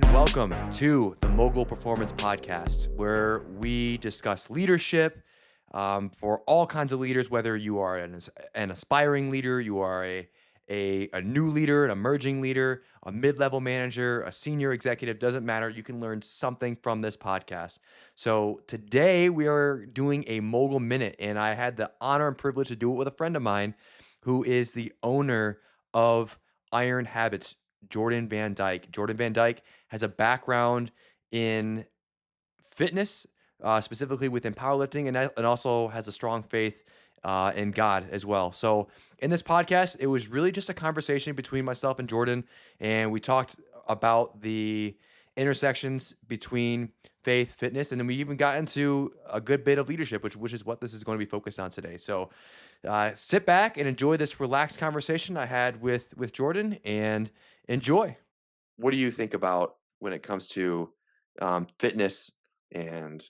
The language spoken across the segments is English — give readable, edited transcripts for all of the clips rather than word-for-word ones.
and welcome to the Mogul Performance Podcast, where we discuss leadership for all kinds of leaders, whether you are an aspiring leader, you are a new leader, an emerging leader, a mid-level manager, a senior executive, doesn't matter. You can learn something from this podcast. So today we are doing a Mogul Minute, and I had the honor and privilege to do it with a friend of mine who is the owner of Iron Habits, Jordan Van Dyk. Jordan Van Dyk has a background in fitness, specifically within powerlifting, and also has a strong faith in God as well. So in this podcast, it was really just a conversation between myself and Jordan, and we talked about the intersections between faith, fitness, and then we even got into a good bit of leadership, which is what this is going to be focused on today. So sit back and enjoy this relaxed conversation I had with Jordan, and enjoy. What do you think about when it comes to fitness and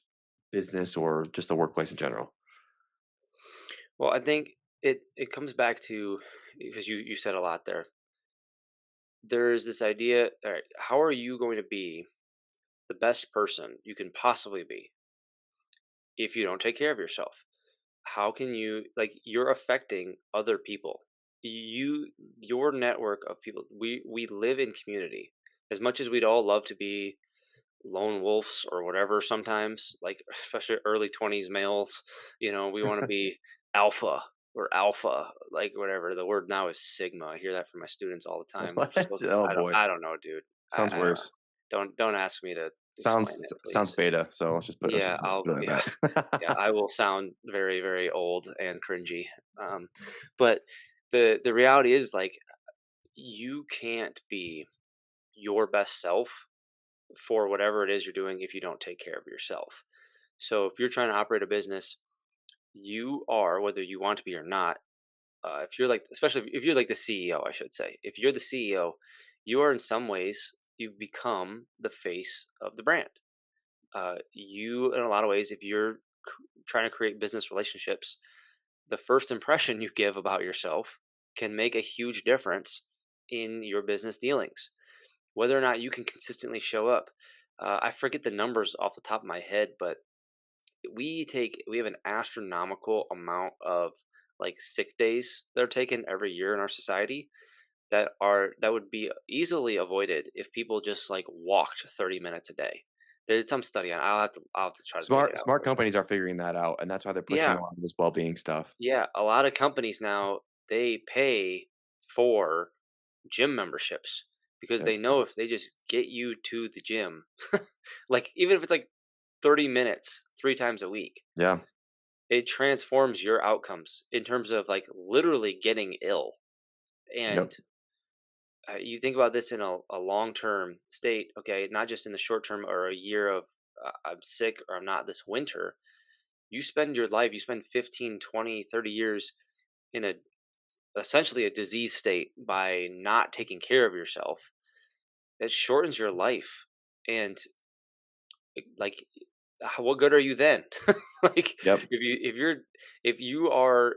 business, or just the workplace in general? Well, I think it comes back to, because you said a lot there. There's this idea, all right, how are you going to be the best person you can possibly be if you don't take care of yourself? How can you, like, you're affecting other people. Your network of people, we live in community. As much as we'd all love to be lone wolves or whatever sometimes, like especially early 20s males, we want to be alpha or alpha, like whatever the word now is, sigma. I hear that from my students all the time. What? So Oh I don't boy, I don't know, dude. sounds I don't know. worse. Don't ask me to explain Sounds it, sounds please. beta. So let's just Yeah, put it yeah, like yeah, that. I will sound very, very old and cringy. um but the reality is, like, you can't be your best self for whatever it is you're doing if you don't take care of yourself. So if you're trying to operate a business, you are, whether you want to be or not, if you're like, especially if you're like the CEO, I should say, if you're the CEO, you are in some ways, you've become the face of the brand. You, in a lot of ways, if you're trying to create business relationships, the first impression you give about yourself can make a huge difference in your business dealings, whether or not you can consistently show up. I forget the numbers off the top of my head, but we have an astronomical amount of, like, sick days that are taken every year in our society that would be easily avoided if people just, like, walked 30 minutes a day. There's some study on. I'll have to try to dig it out. Smart companies are figuring that out, and that's why they're pushing Yeah, a lot of this well-being stuff. yeah. A lot of companies now, they pay for gym memberships because Yep. they know if they just get you to the gym, like, even if it's like 30 minutes 3 times a week, Yeah. it transforms your outcomes in terms of, like, literally getting ill. Yep. And you think about this in a long-term state, okay, not just in the short term or a year of, I'm sick or I'm not this winter. You spend your life, you spend 15, 20, 30 years in a essentially a disease state by not taking care of yourself. It shortens your life. And, like, what good are you then? Like, Yep. if you are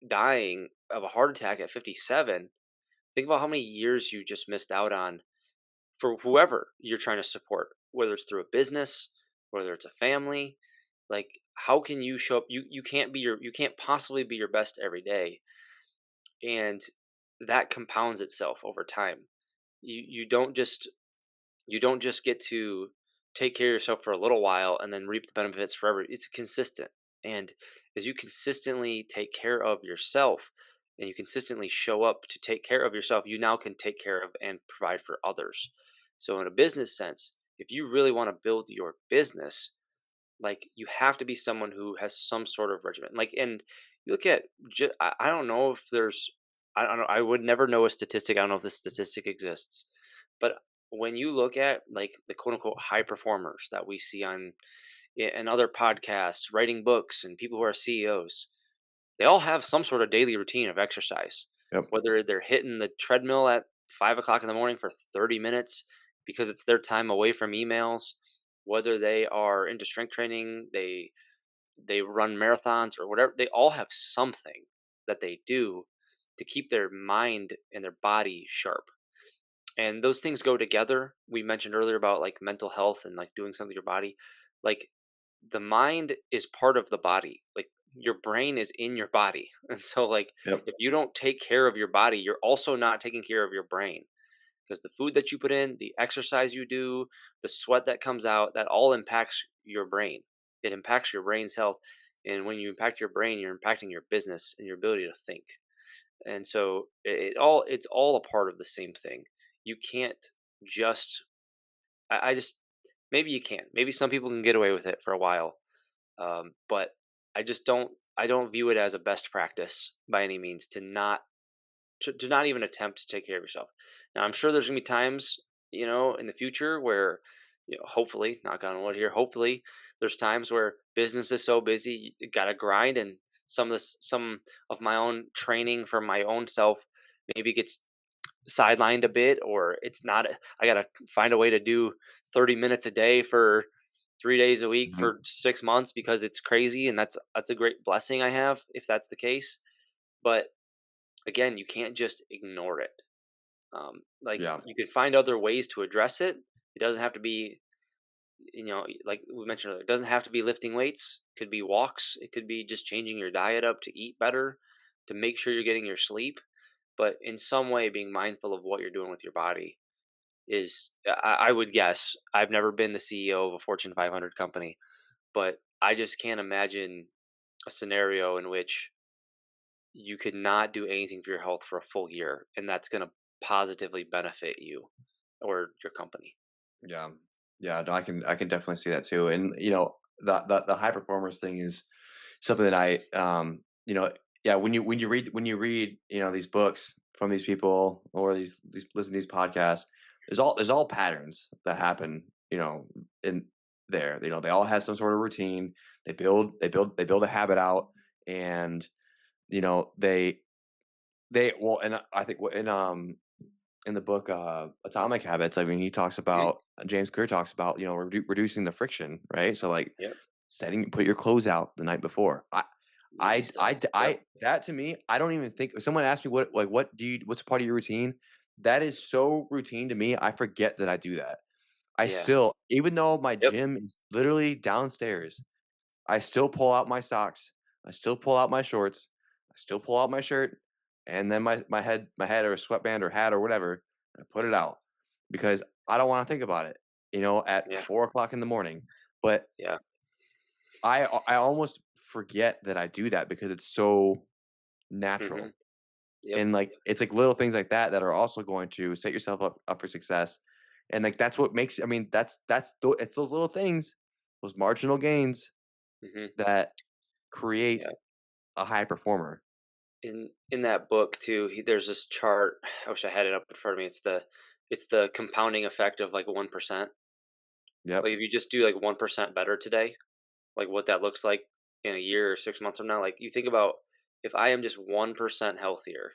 dying of a heart attack at 57, think about how many years you just missed out on for whoever you're trying to support, whether it's through a business, whether it's a family. Like, how can you show up? You can't possibly be your best every day, and that compounds itself over time. You don't just get to take care of yourself for a little while and then reap the benefits forever. It's consistent. And as you consistently take care of yourself and you consistently show up to take care of yourself, you now can take care of and provide for others. So in a business sense, if you really want to build your business, like, you have to be someone who has some sort of regimen. Like, and you look at, I don't know if there's, I don't know, I would never know a statistic. I don't know if this statistic exists, but when you look at, like, the quote unquote high performers that we see on and other podcasts, writing books, and people who are CEOs, they all have some sort of daily routine of exercise, Yep. whether they're hitting the treadmill at 5 o'clock in the morning for 30 minutes because it's their time away from emails, whether they are into strength training, they run marathons or whatever. They all have something that they do to keep their mind and their body sharp. And those things go together. We mentioned earlier about like mental health and like doing something with your body. Like the mind is part of the body. Like your brain is in your body. And so like Yep. if you don't take care of your body, you're also not taking care of your brain, because the food that you put in, the exercise you do, the sweat that comes out, that all impacts your brain. It impacts your brain's health. And when you impact your brain, you're impacting your business and your ability to think. And so it's all a part of the same thing. You can't just I just maybe you can. Maybe some people can get away with it for a while. But I don't view it as a best practice by any means to not even attempt to take care of yourself. Now, I'm sure there's gonna be times, in the future where, hopefully, knock on wood here, hopefully, there's times where business is so busy, you gotta grind, and some of my own training for my own self maybe gets sidelined a bit, or it's not. I gotta find a way to do 30 minutes a day for 3 days a week Mhm. for 6 months because it's crazy, and that's a great blessing I have if that's the case. But again, you can't just ignore it. Like Yeah. you could find other ways to address it. It doesn't have to be, like we mentioned earlier, it doesn't have to be lifting weights. It could be walks. It could be just changing your diet up to eat better, to make sure you're getting your sleep. But in some way, being mindful of what you're doing with your body is, I would guess, I've never been the CEO of a Fortune 500 company, but I just can't imagine a scenario in which you could not do anything for your health for a full year, and that's going to positively benefit you or your company. Yeah. Yeah, no, I can definitely see that too. And the high performers thing is something that yeah, when you read, these books from these people, or these listen to these podcasts, there's all patterns that happen, in there. They all have some sort of routine. They build a habit out, and they well, and I think in the book, Atomic Habits, I mean, he talks Mhm. about James Clear talks about, reducing the friction, right? So, like, Yep. put your clothes out the night before. Easy stuff. Yep. That to me, I don't even think if someone asks me what's part of your routine, that is so routine to me. I forget that I do that. I Yeah. still, even though my Yep. gym is literally downstairs, I still pull out my socks. I still pull out my shorts. I still pull out my shirt, and then my head or a sweatband or hat or whatever. I put it out because I don't want to think about it. At Yeah. 4 o'clock in the morning. But Yeah. I almost forget that I do that because it's so Hmm. natural. Yep. And like it's like little things like that that are also going to set yourself up for success. And like that's what makes, I mean, it's those little things, those marginal gains Hmm. that create Yeah. a high performer. In that book too, there's this chart. I wish I had it up in front of me. It's the compounding effect of like 1%. Yep. Like if you just do like 1% better today, like what that looks like in a year or 6 months from now. Like you think about, if I am just 1% healthier,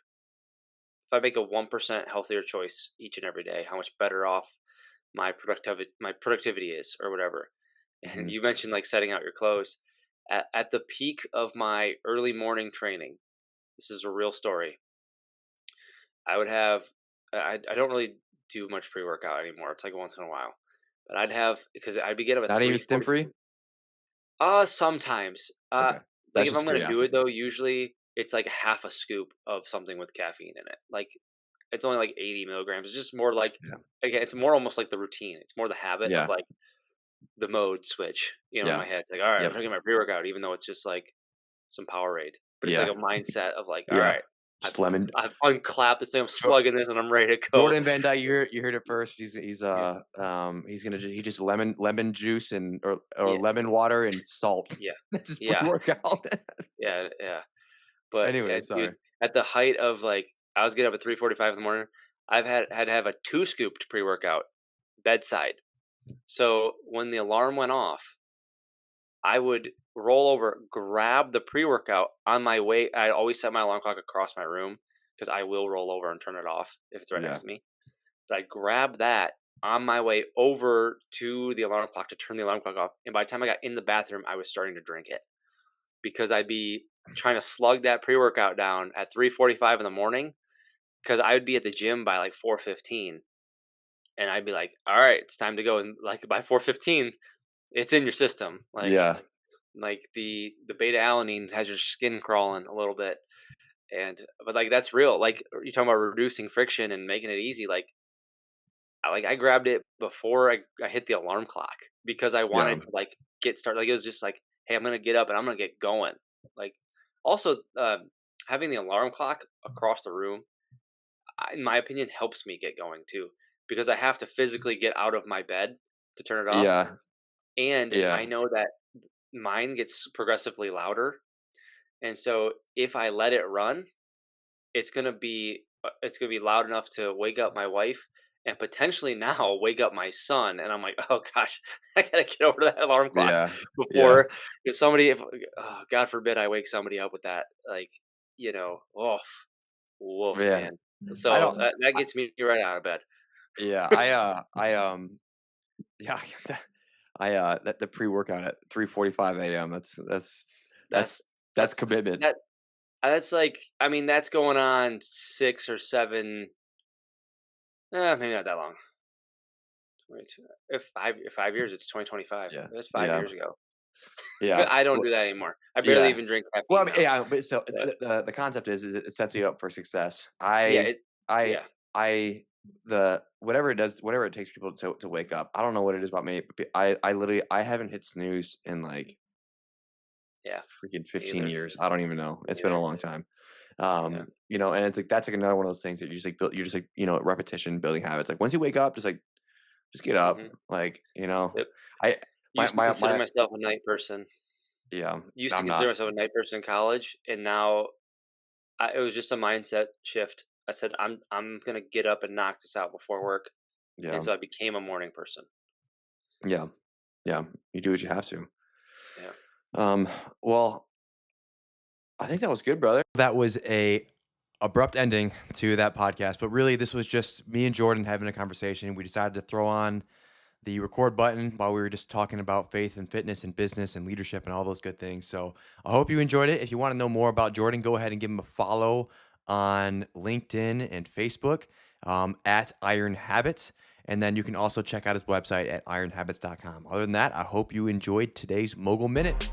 if I make a 1% healthier choice each and every day, how much better off my productivity is, or whatever. And Mhm. you mentioned like setting out your clothes. At the peak of my early morning training, this is a real story. I would have I don't really do much pre-workout anymore. It's like once in a while. But I'd have, because I'd begin up at Not even stim 3:40. free? Sometimes. Okay. Like That's if I'm just gonna do it curiosity. though, usually it's like half a scoop of something with caffeine in it. Like it's only like 80 milligrams. It's just more like, Yeah. again, it's more almost like the routine. It's more the habit of Yeah. like the mode switch, in Yeah. my head. It's like, all right, I'm Yep. taking my pre-workout, even though it's just like some Powerade. But it's like Yeah. a mindset of like, all Yeah. right, I've Just lemon. I've unclapped this thing, I'm Jo slugging this, and I'm ready to go. Jordan Van Dyke, you heard it first. He's just lemon juice or Yeah, lemon water and salt. yeah, That's his yeah, pre-workout. yeah, yeah. But Anyway, yeah, dude, sorry. at the height of like, I was getting up at 3:45 in the morning. I've had to have a two scooped pre workout bedside. So when the alarm went off, I would roll over, grab the pre workout on my way. I always set my alarm clock across my room because I will roll over and turn it off if it's right Yeah. next to me. But I'd grab that on my way over to the alarm clock to turn the alarm clock off. And by the time I got in the bathroom, I was starting to drink it because I'd be trying to slug that pre-workout down at 3:45 in the morning, because I would be at the gym by like 4:15. and I'd be like, "All right, it's time to go." And like by 4:15, it's in your system. Yeah. Like the beta alanine has your skin crawling a little bit, and but like that's real. Like you're talking about reducing friction and making it easy. I grabbed it before I hit the alarm clock because I Yeah. wanted to like get started. Like it was just like, hey, I'm gonna get up and I'm gonna get going. Like also having the alarm clock across the room, in my opinion, helps me get going too because I have to physically get out of my bed to turn it off, Yeah. and I Yeah. know that mine gets progressively louder, and so if I let it run, it's gonna be loud enough to wake up my wife and potentially now wake up my son. And I'm like, oh gosh, I gotta get over that alarm clock Yeah. Yeah. before if oh, God forbid I wake somebody up with that. Like, woof, woof, Man. man. I So don't that I, gets me right out of bed. yeah, yeah, that the pre-workout at 3:45 AM, that's That's that that's commitment. that that's like, I mean, that's going on 6 or 7, maybe not that long. 22 if 5 years, it's 2025. Yeah. That's five Yeah. years ago. Yeah. I don't Well, do that anymore. I barely yeah. even drink Well, I caffeine mean, now. yeah, but so But the concept is it sets you up for success. yeah, it I yeah. I the whatever it takes people to wake up. I don't know what it is about me, but I literally I haven't hit snooze in like Yeah. freaking Me 15 either. years. I don't even know. Me It's been a either. long time. Yeah. And it's like that's like another one of those things that you just like build. You're just like repetition, building habits. Like once you wake up, just get up. Mhm. Like Yep. I Used to consider my myself a night person. yeah. Used to I'm consider not. myself a night person in college, and now it was just a mindset shift. I said, I'm gonna get up and knock this out before work, and Yeah. so I became a morning person. Yeah. Yeah. You do what you have to. Yeah. Um. Well, I think that was good, brother. That was a abrupt ending to that podcast, but really this was just me and Jordan having a conversation. We decided to throw on the record button while we were just talking about faith and fitness and business and leadership and all those good things. So I hope you enjoyed it. If you want to know more about Jordan, go ahead and give him a follow on LinkedIn and Facebook at Iron Habits. And then you can also check out his website at ironhabits.com. Other than that, I hope you enjoyed today's Mogul Minute.